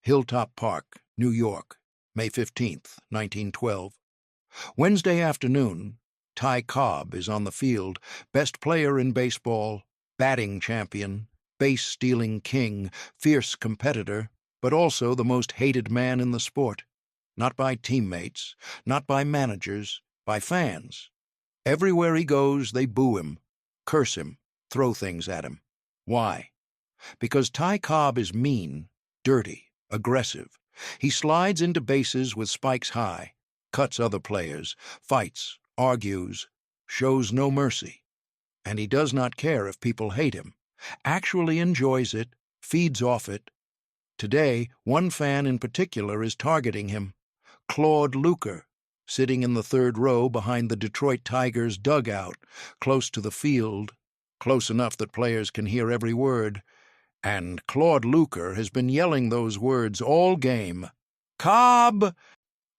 Hilltop Park, New York, May 15th, 1912. Wednesday afternoon, Ty Cobb is on the field, best player in baseball, batting champion, base-stealing king, fierce competitor, but also the most hated man in the sport. Not by teammates, not by managers, by fans. Everywhere he goes, they boo him, curse him, throw things at him. Why? Because Ty Cobb is mean, dirty, aggressive. He slides into bases with spikes high, cuts other players, fights, argues, shows no mercy. And he does not care if people hate him, actually enjoys it, feeds off it. Today, one fan in particular is targeting him, Claude Lueker, sitting in the third row behind the Detroit Tigers' dugout, close to the field, close enough that players can hear every word. And Claude Lueker has been yelling those words all game. "Cobb,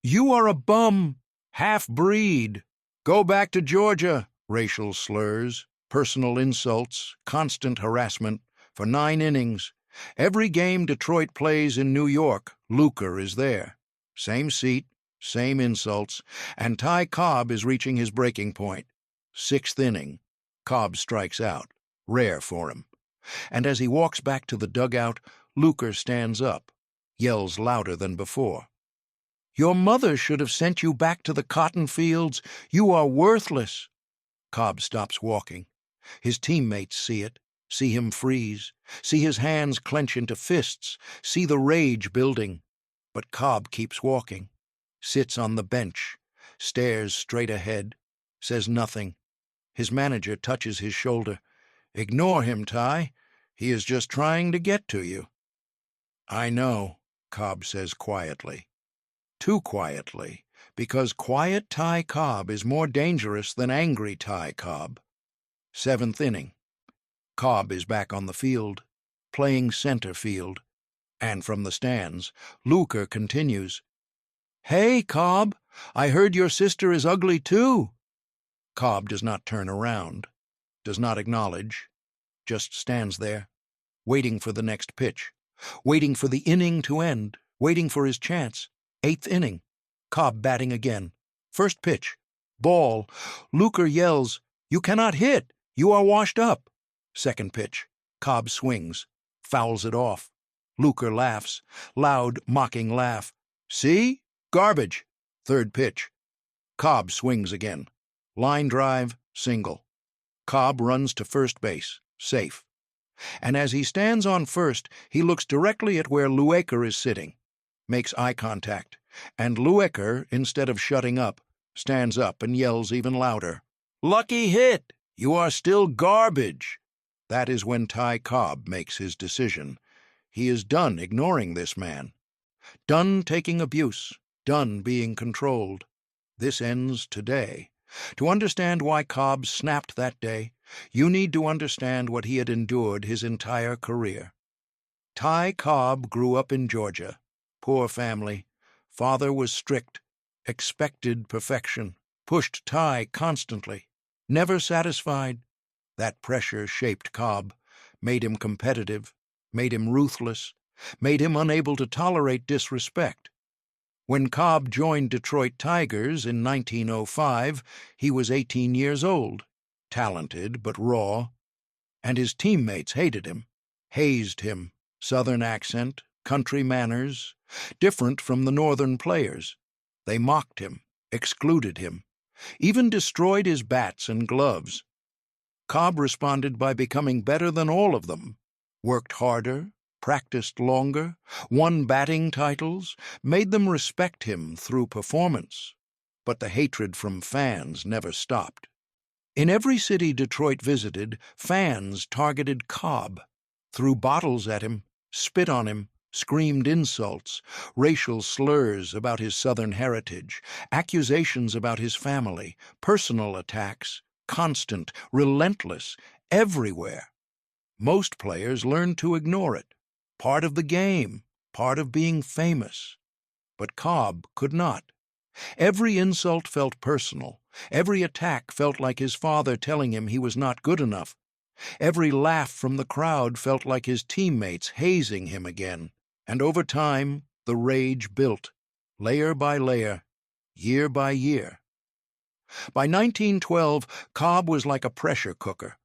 you are a bum, half-breed. Go back to Georgia." Racial slurs, personal insults, constant harassment, for 9 innings. Every game Detroit plays in New York, Lueker is there. Same seat, same insults, and Ty Cobb is reaching his breaking point. 6th inning. Cobb strikes out, rare for him. And as he walks back to the dugout, Lueker stands up, yells louder than before. "Your mother should have sent you back to the cotton fields. You are worthless." Cobb stops walking. His teammates see it, see him freeze, see his hands clench into fists, see the rage building. But Cobb keeps walking, sits on the bench, stares straight ahead, says nothing. His manager touches his shoulder. "Ignore him, Ty. He is just trying to get to you." "I know," Cobb says quietly. Too quietly, because quiet Ty Cobb is more dangerous than angry Ty Cobb. 7th inning. Cobb is back on the field, playing center field. And from the stands, Lueker continues, "Hey, Cobb, I heard your sister is ugly too." Cobb does not turn around, does not acknowledge, just stands there, waiting for the next pitch, waiting for the inning to end, waiting for his chance. 8th inning. Cobb batting again. First pitch. Ball. Lueker yells, "You cannot hit. You are washed up." Second pitch. Cobb swings, fouls it off. Lueker laughs, loud, mocking laugh. "See? Garbage." Third pitch. Cobb swings again. Line drive, single. Cobb runs to first base, safe. And as he stands on first, he looks directly at where Lueker is sitting, makes eye contact, and Lueker, instead of shutting up, stands up and yells even louder, "Lucky hit! You are still garbage." That is when Ty Cobb makes his decision. He is done ignoring this man, done taking abuse, done being controlled. This ends today. To understand why Cobb snapped that day, you need to understand what he had endured his entire career. Ty Cobb grew up in Georgia. Poor family. Father was strict, expected perfection, pushed Ty constantly, never satisfied. That pressure shaped Cobb, made him competitive, made him ruthless, made him unable to tolerate disrespect. When Cobb joined Detroit Tigers in 1905, he was 18 years old, talented but raw, and his teammates hated him, hazed him, Southern accent, country manners, different from the Northern players. They mocked him, excluded him, even destroyed his bats and gloves. Cobb responded by becoming better than all of them, worked harder, practiced longer, won batting titles, made them respect him through performance. But the hatred from fans never stopped. In every city Detroit visited, fans targeted Cobb, threw bottles at him, spit on him, screamed insults, racial slurs about his Southern heritage, accusations about his family, personal attacks, constant, relentless, everywhere. Most players learned to ignore it. Part of the game, part of being famous. But Cobb could not. Every insult felt personal. Every attack felt like his father telling him he was not good enough. Every laugh from the crowd felt like his teammates hazing him again. And over time, the rage built, layer by layer, year by year. By 1912, Cobb was like a pressure cooker.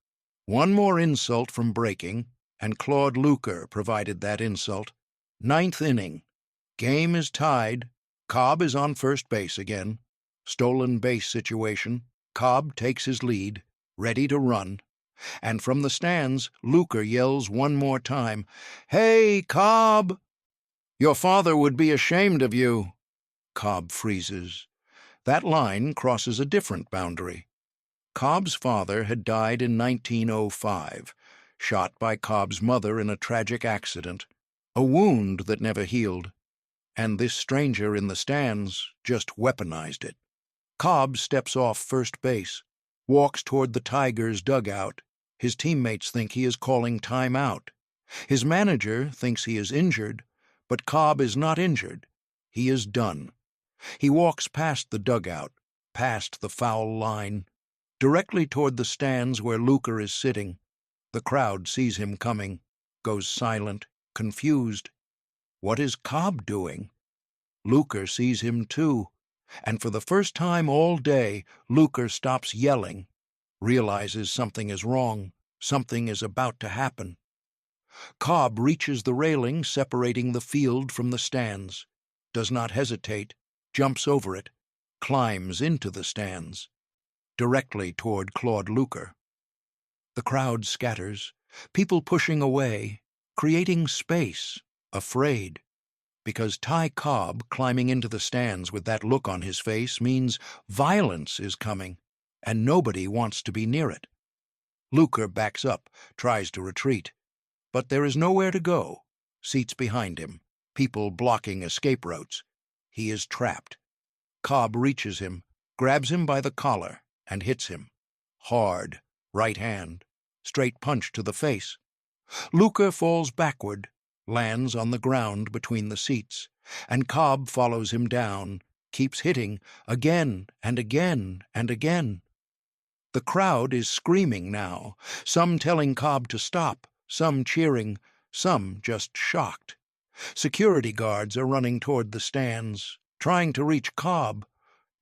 One more insult from breaking, and Claude Lueker provided that insult. Ninth inning. Game is tied. Cobb is on first base again. Stolen base situation. Cobb takes his lead, ready to run. And from the stands, Lueker yells one more time, "Hey, Cobb! Your father would be ashamed of you." Cobb freezes. That line crosses a different boundary. Cobb's father had died in 1905, shot by Cobb's mother in a tragic accident, a wound that never healed. And this stranger in the stands just weaponized it. Cobb steps off first base, walks toward the Tigers' dugout. His teammates think he is calling time out. His manager thinks he is injured, but Cobb is not injured. He is done. He walks past the dugout, past the foul line, directly toward the stands where Lueker is sitting. The crowd sees him coming, goes silent, confused. What is Cobb doing? Lueker sees him too, and for the first time all day, Lueker stops yelling, realizes something is wrong, something is about to happen. Cobb reaches the railing separating the field from the stands, does not hesitate, jumps over it, climbs into the stands, directly toward Claude Lueker. The crowd scatters, people pushing away, creating space, afraid. Because Ty Cobb climbing into the stands with that look on his face means violence is coming, and nobody wants to be near it. Lueker backs up, tries to retreat. But there is nowhere to go. Seats behind him, people blocking escape routes. He is trapped. Cobb reaches him, grabs him by the collar, and hits him. Hard, right hand, straight punch to the face. Lueker falls backward, lands on the ground between the seats, and Cobb follows him down, keeps hitting, again and again and again. The crowd is screaming now, some telling Cobb to stop, some cheering, some just shocked. Security guards are running toward the stands, trying to reach Cobb,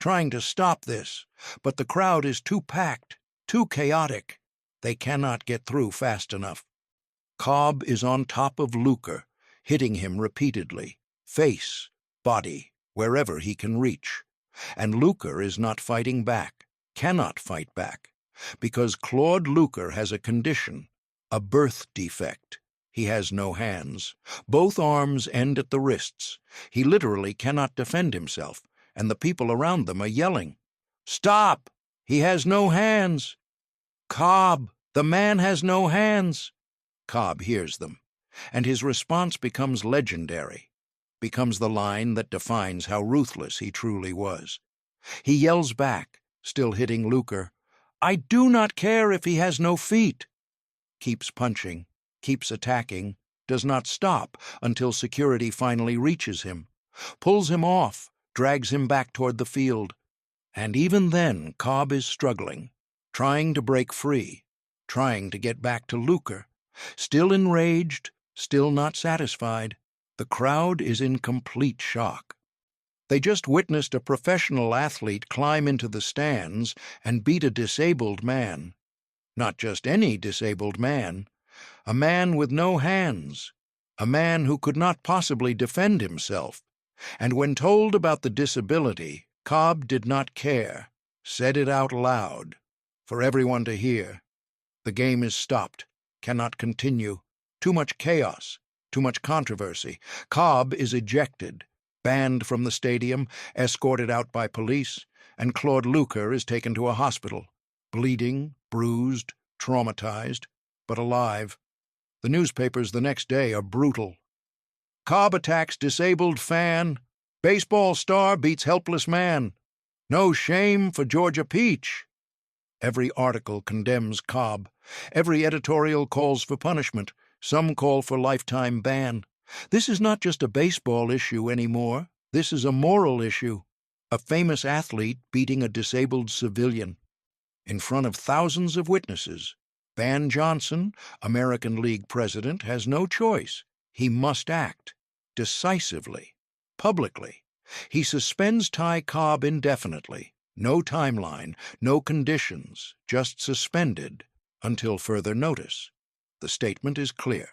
trying to stop this, but the crowd is too packed, too chaotic. They cannot get through fast enough. Cobb is on top of Lueker, hitting him repeatedly, face, body, wherever he can reach. And Lueker is not fighting back, cannot fight back, because Claude Lueker has a condition, a birth defect. He has no hands. Both arms end at the wrists. He literally cannot defend himself, and the people around them are yelling, "Stop! He has no hands! Cobb, the man has no hands!" Cobb hears them, and his response becomes legendary, becomes the line that defines how ruthless he truly was. He yells back, still hitting Lueker, "I do not care if he has no feet!" Keeps punching, keeps attacking, does not stop until security finally reaches him, pulls him off, drags him back toward the field. And even then Cobb is struggling, trying to break free, trying to get back to Lueker. Still enraged, still not satisfied, the crowd is in complete shock. They just witnessed a professional athlete climb into the stands and beat a disabled man. Not just any disabled man, a man with no hands, a man who could not possibly defend himself. And when told about the disability, Cobb did not care, said it out loud, for everyone to hear. The game is stopped, cannot continue. Too much chaos, too much controversy. Cobb is ejected, banned from the stadium, escorted out by police, and Claude Lueker is taken to a hospital, bleeding, bruised, traumatized, but alive. The newspapers the next day are brutal. Cobb attacks disabled fan. Baseball star beats helpless man. No shame for Georgia Peach. Every article condemns Cobb. Every editorial calls for punishment. Some call for lifetime ban. This is not just a baseball issue anymore. This is a moral issue. A famous athlete beating a disabled civilian. In front of thousands of witnesses, Van Johnson, American League president, has no choice. He must act. decisively, publicly. He suspends Ty Cobb indefinitely. No timeline, no conditions, just suspended until further notice. The statement is clear.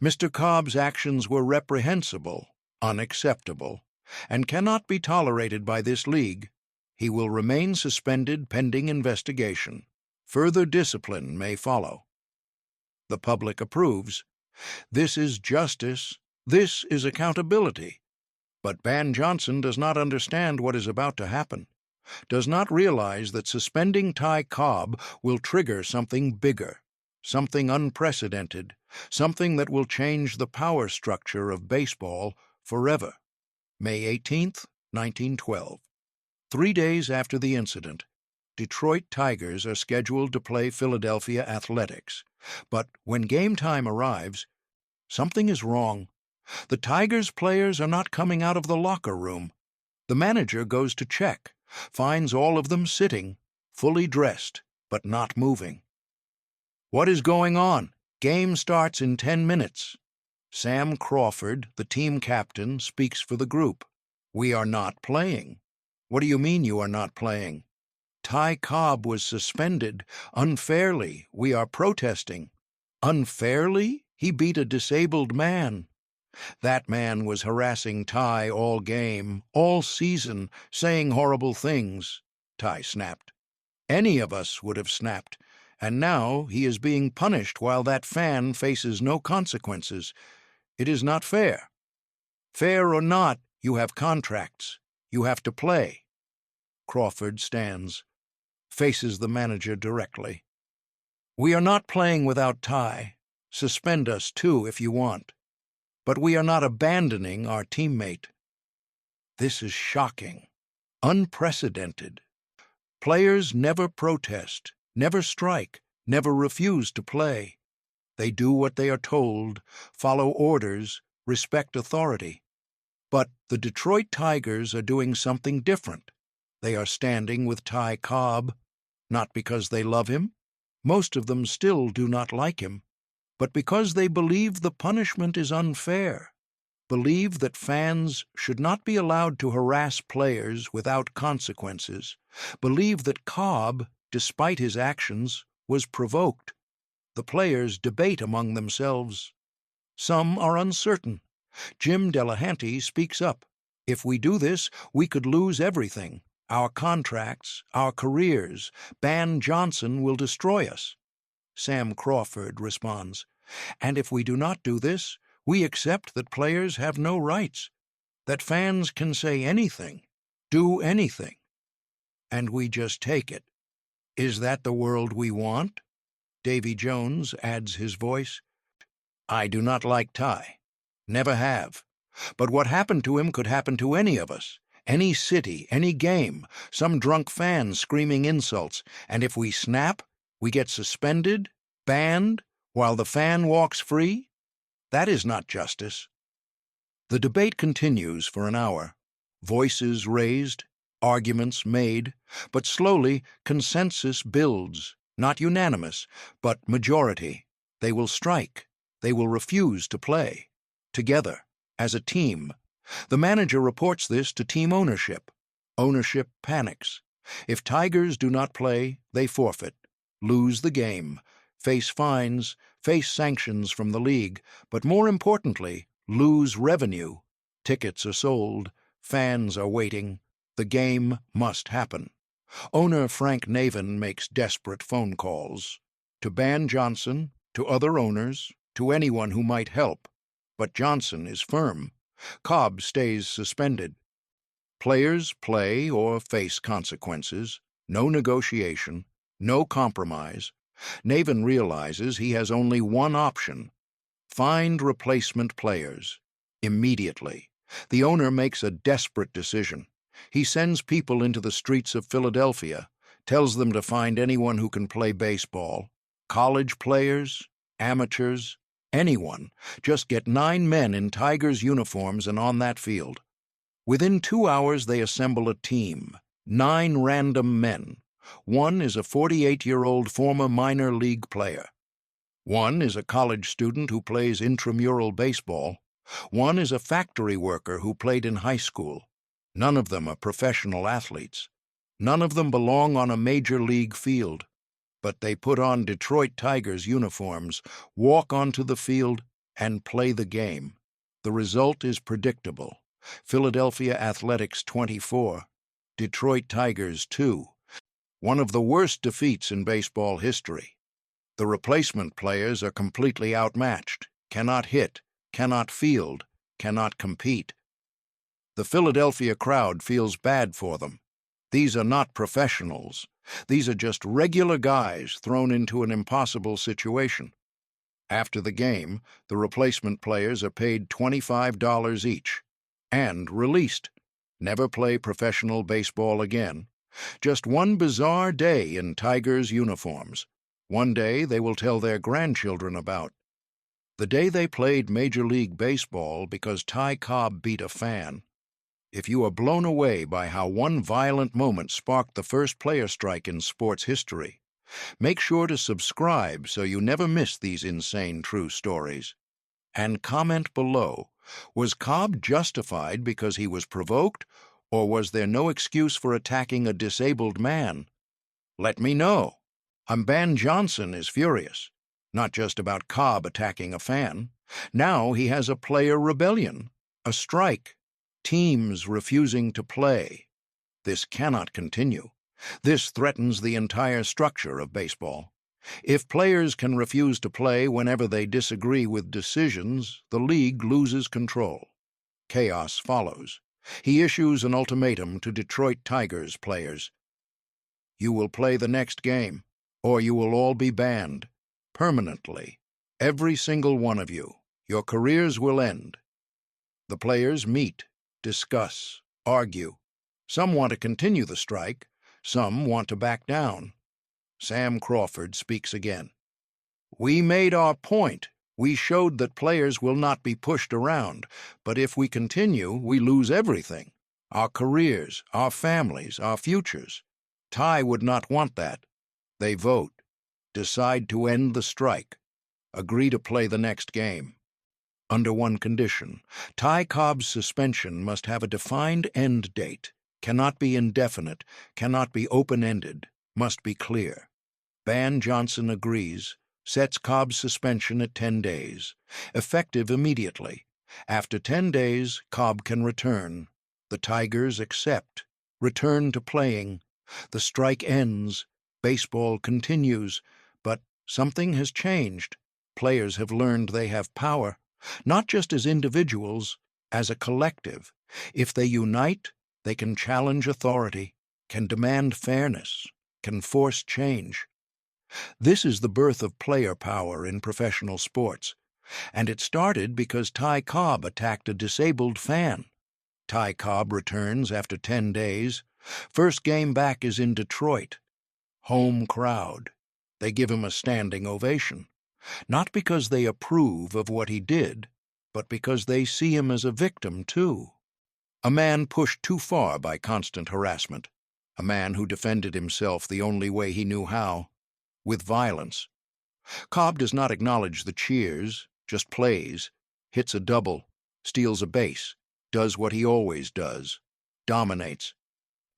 Mr. Cobb's actions were reprehensible, unacceptable, and cannot be tolerated by this league. He will remain suspended pending investigation. Further discipline may follow. The public approves. This is justice. This is accountability. But Ban Johnson does not understand what is about to happen, does not realize that suspending Ty Cobb will trigger something bigger, something unprecedented, something that will change the power structure of baseball forever. May 18th, 1912. 3 days after the incident, Detroit Tigers are scheduled to play Philadelphia Athletics. But when game time arrives, something is wrong. The Tigers players are not coming out of the locker room. The manager goes to check, finds all of them sitting, fully dressed, but not moving. What is going on? Game starts in 10 minutes. Sam Crawford, the team captain, speaks for the group. We are not playing. What do you mean you are not playing? Ty Cobb was suspended unfairly. We are protesting. Unfairly? He beat a disabled man. That man was harassing Ty all game, all season, saying horrible things. Ty snapped. Any of us would have snapped, and now he is being punished while that fan faces no consequences. It is not fair. Fair or not, you have contracts. You have to play. Crawford stands, faces the manager directly. We are not playing without Ty. Suspend us too if you want. But we are not abandoning our teammate. This is shocking, unprecedented. Players never protest, never strike, never refuse to play. They do what they are told, follow orders, respect authority. But the Detroit Tigers are doing something different. They are standing with Ty Cobb, not because they love him. Most of them still do not like him. But because they believe the punishment is unfair, believe that fans should not be allowed to harass players without consequences, believe that Cobb, despite his actions, was provoked. The players debate among themselves. Some are uncertain. Jim Delahanty speaks up. If we do this, we could lose everything. Our contracts, our careers. Ban Johnson will destroy us. Sam Crawford responds, and if we do not do this, we accept that players have no rights, that fans can say anything, do anything, and we just take it. Is that the world we want? Davy Jones adds his voice. I do not like Ty. Never have. But what happened to him could happen to any of us. Any city, any game, some drunk fan screaming insults, and if we snap, we get suspended, banned, while the fan walks free? That is not justice. The debate continues for an hour. Voices raised, arguments made, but slowly consensus builds, not unanimous, but majority. They will strike. They will refuse to play. Together, as a team. The manager reports this to team ownership. Ownership panics. If Tigers do not play, they forfeit, lose the game, face fines, face sanctions from the league, but more importantly, lose revenue. Tickets are sold, fans are waiting. The game must happen. Owner Frank Navin makes desperate phone calls. To Ban Johnson, to other owners, to anyone who might help. But Johnson is firm. Cobb stays suspended. Players play or face consequences. No negotiation. No compromise. Navin realizes he has only one option. Find replacement players. Immediately. The owner makes a desperate decision. He sends people into the streets of Philadelphia, tells them to find anyone who can play baseball. College players, amateurs, anyone. Just get 9 men in Tigers uniforms and on that field. Within 2 hours they assemble a team. 9 random men. One is a 48-year-old former minor league player. One is a college student who plays intramural baseball. One is a factory worker who played in high school. None of them are professional athletes. None of them belong on a major league field. But they put on Detroit Tigers uniforms, walk onto the field, and play the game. The result is predictable. Philadelphia Athletics 24, Detroit Tigers 2. One of the worst defeats in baseball history. The replacement players are completely outmatched, cannot hit, cannot field, cannot compete. The Philadelphia crowd feels bad for them. These are not professionals. These are just regular guys thrown into an impossible situation. After the game, the replacement players are paid $25 each and released. Never play professional baseball again. Just one bizarre day in Tigers uniforms. One day they will tell their grandchildren about. The day they played Major League Baseball because Ty Cobb beat a fan. If you are blown away by how one violent moment sparked the first player strike in sports history, make sure to subscribe so you never miss these insane true stories. And comment below, was Cobb justified because he was provoked, or was there no excuse for attacking a disabled man? Let me know. Ban Johnson is furious, not just about Cobb attacking a fan. Now he has a player rebellion, a strike, teams refusing to play. This cannot continue. This threatens the entire structure of baseball. If players can refuse to play whenever they disagree with decisions, the league loses control. Chaos follows. He issues an ultimatum to Detroit Tigers players. You will play the next game, or you will all be banned. Permanently. Every single one of you. Your careers will end. The players meet, discuss, argue. Some want to continue the strike. Some want to back down. Sam Crawford speaks again. We made our point. We showed that players will not be pushed around, but if we continue, we lose everything. Our careers, our families, our futures. Ty would not want that. They vote, decide to end the strike, agree to play the next game. Under one condition, Ty Cobb's suspension must have a defined end date, cannot be indefinite, cannot be open-ended, must be clear. Ban Johnson agrees, sets Cobb's suspension at 10 days, effective immediately. After 10 days, Cobb can return. The Tigers accept, return to playing. The strike ends, baseball continues, but something has changed. Players have learned they have power, not just as individuals, as a collective. If they unite, they can challenge authority, can demand fairness, can force change. This is the birth of player power in professional sports, and it started because Ty Cobb attacked a disabled fan. Ty Cobb returns after 10 days. First game back is in Detroit. Home crowd. They give him a standing ovation, not because they approve of what he did, but because they see him as a victim, too. A man pushed too far by constant harassment, a man who defended himself the only way he knew how, with violence. Cobb does not acknowledge the cheers, just plays, hits a double, steals a base, does what he always does, dominates.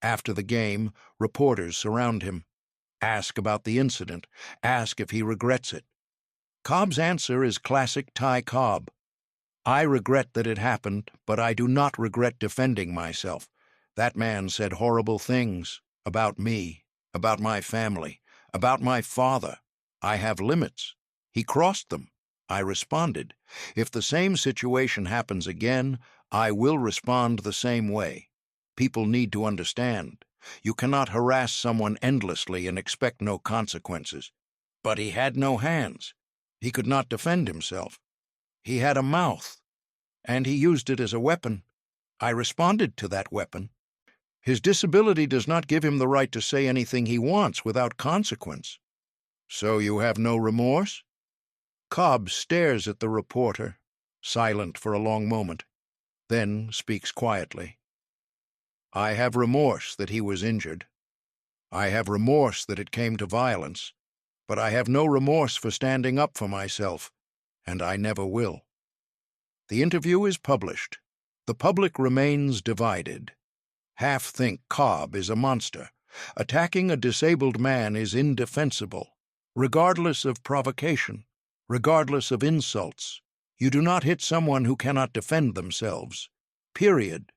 After the game, reporters surround him, ask about the incident, ask if he regrets it. Cobb's answer is classic Ty Cobb. I regret that it happened, but I do not regret defending myself. That man said horrible things about me, about my family, about my father. I have limits. He crossed them. I responded. If the same situation happens again, I will respond the same way. People need to understand. You cannot harass someone endlessly and expect no consequences. But he had no hands. He could not defend himself. He had a mouth, and he used it as a weapon. I responded to that weapon. His disability does not give him the right to say anything he wants without consequence. So you have no remorse? Cobb stares at the reporter, silent for a long moment, then speaks quietly. I have remorse that he was injured. I have remorse that it came to violence, but I have no remorse for standing up for myself, and I never will. The interview is published. The public remains divided. Half think Cobb is a monster. Attacking a disabled man is indefensible, regardless of provocation, regardless of insults. You do not hit someone who cannot defend themselves. Period.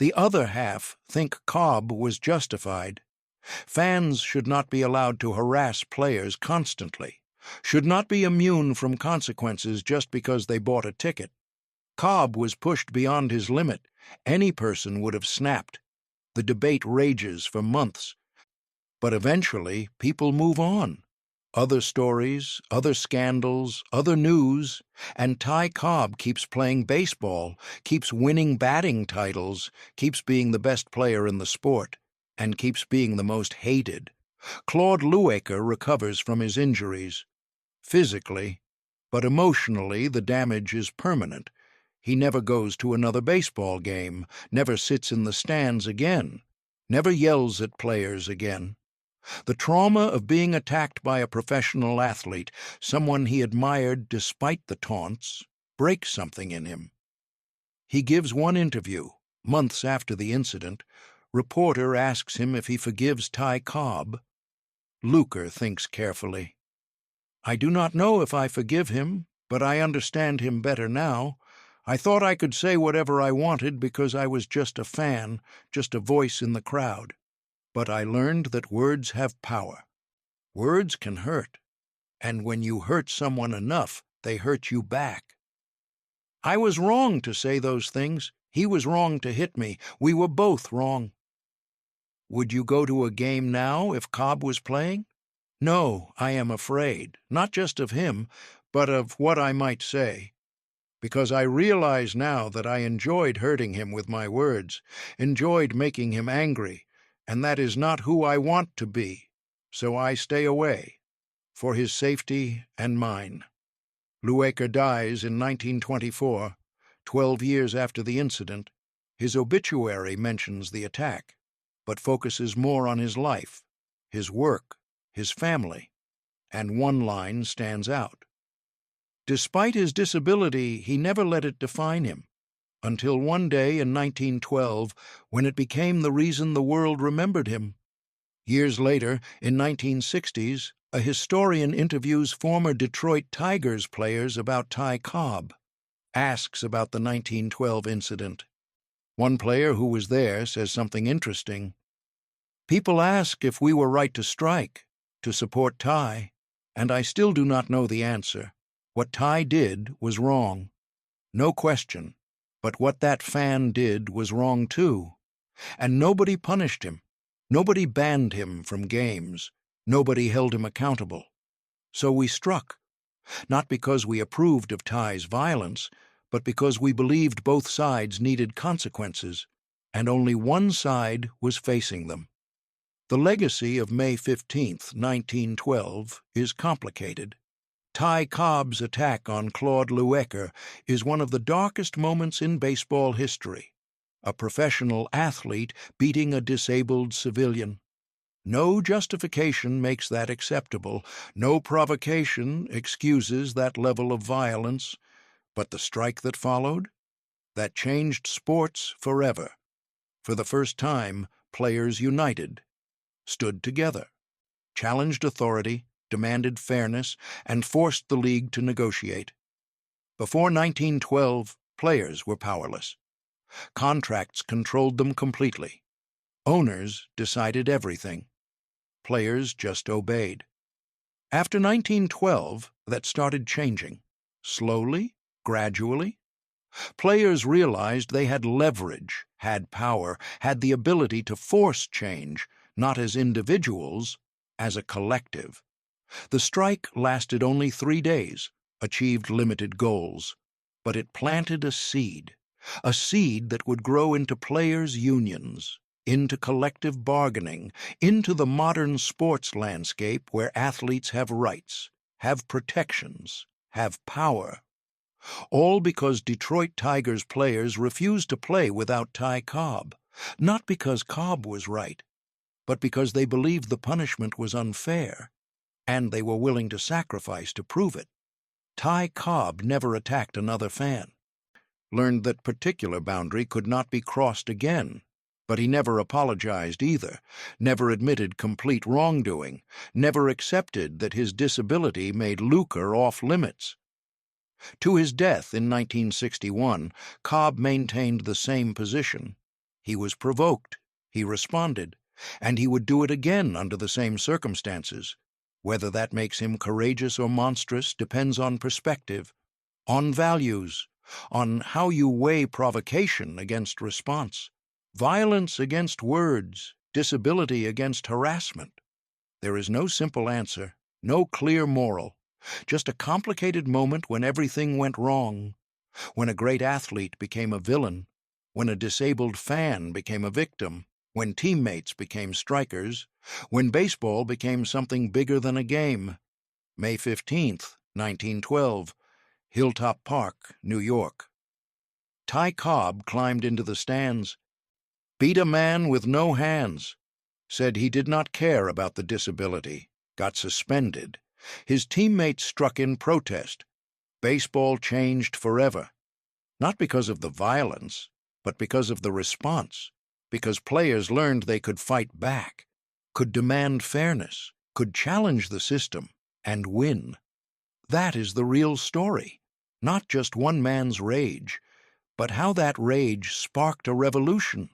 The other half think Cobb was justified. Fans should not be allowed to harass players constantly, should not be immune from consequences just because they bought a ticket. Cobb was pushed beyond his limit. Any person would have snapped. The debate rages for months. But eventually, people move on. Other stories, other scandals, other news, and Ty Cobb keeps playing baseball, keeps winning batting titles, keeps being the best player in the sport, and keeps being the most hated. Claude Lueker recovers from his injuries. Physically, but emotionally the damage is permanent. He never goes to another baseball game, never sits in the stands again, never yells at players again. The trauma of being attacked by a professional athlete, someone he admired despite the taunts, breaks something in him. He gives one interview, months after the incident. Reporter asks him if he forgives Ty Cobb. Lueker thinks carefully. "I do not know if I forgive him, but I understand him better now. I thought I could say whatever I wanted because I was just a fan, just a voice in the crowd. But I learned that words have power. Words can hurt, and when you hurt someone enough, they hurt you back. I was wrong to say those things. He was wrong to hit me. We were both wrong." Would you go to a game now if Cobb was playing? No, I am afraid, not just of him, but of what I might say. Because I realize now that I enjoyed hurting him with my words, enjoyed making him angry, and that is not who I want to be, so I stay away, for his safety and mine. Lueker dies in 1924, 12 years after the incident. His obituary mentions the attack, but focuses more on his life, his work, his family, and one line stands out. Despite his disability, he never let it define him, until one day in 1912, when it became the reason the world remembered him. Years later, in 1960s, a historian interviews former Detroit Tigers players about Ty Cobb, asks about the 1912 incident. One player who was there says something interesting. "People ask if we were right to strike, to support Ty, and I still do not know the answer. What Ty did was wrong. No question. But what that fan did was wrong too. And nobody punished him. Nobody banned him from games. Nobody held him accountable. So we struck. Not because we approved of Ty's violence, but because we believed both sides needed consequences, and only one side was facing them." The legacy of May 15, 1912, is complicated. Ty Cobb's attack on Claude Lueker is one of the darkest moments in baseball history. A professional athlete beating a disabled civilian. No justification makes that acceptable. No provocation excuses that level of violence. But the strike that followed? That changed sports forever. For the first time, players united, stood together, challenged authority, demanded fairness, and forced the league to negotiate. Before 1912, players were powerless. Contracts controlled them completely. Owners decided everything. Players just obeyed. After 1912, that started changing. Slowly, gradually. Players realized they had leverage, had power, had the ability to force change, not as individuals, as a collective. The strike lasted only 3 days, achieved limited goals, but it planted a seed that would grow into players' unions, into collective bargaining, into the modern sports landscape where athletes have rights, have protections, have power. All because Detroit Tigers players refused to play without Ty Cobb, not because Cobb was right, but because they believed the punishment was unfair, and they were willing to sacrifice to prove it. Ty Cobb never attacked another fan. learned that particular boundary could not be crossed again. But he never apologized either, never admitted complete wrongdoing, never accepted that his disability made Lueker off-limits. To his death in 1961, Cobb maintained the same position. He was provoked, he responded, and he would do it again under the same circumstances. Whether that makes him courageous or monstrous depends on perspective, on values, on how you weigh provocation against response, violence against words, disability against harassment. There is no simple answer, no clear moral, just a complicated moment when everything went wrong, when a great athlete became a villain, when a disabled fan became a victim, when teammates became strikers, when baseball became something bigger than a game. May 15th, 1912, Hilltop Park, New York. Ty Cobb climbed into the stands, beat a man with no hands, said he did not care about the disability, got suspended. His teammates struck in protest. Baseball changed forever, not because of the violence, but because of the response, because players learned they could fight back, could demand fairness, could challenge the system, and win. That is the real story, not just one man's rage, but how that rage sparked a revolution